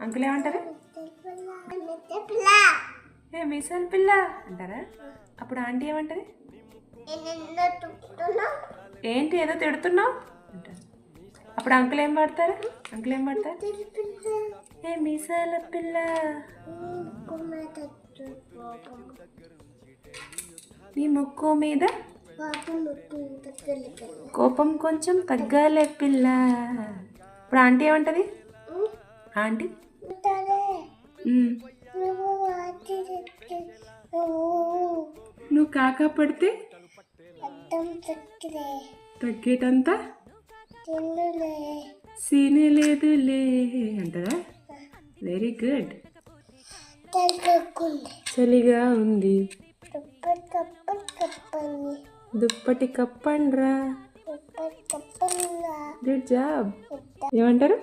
Uncle ఏమంటారు? ఏ మీసాల పిల్ల అంటారా? అప్పుడు ఆంటీ ఏమంటారు? ఏంటి ఏదో తిడుతున్నావు అంటారు. అప్పుడు అంకుల్ ఏం పాడతారు? అంకుల్ ఏం పాడతారు? ఏ మీసాల పిల్ల నీ ముక్కు మీద కోపం కొంచెం తగ్గాలే పిల్ల. ఇప్పుడు ఆంటీ ఏమంటది? ఆంటీ నువ్వు కాకా పడితే తగ్గేటంత సీనే లేదులే అంటదా? Very good. చలిగా ఉంది దుప్పటి కప్పండ్రా. Good job. ఏమంటారు?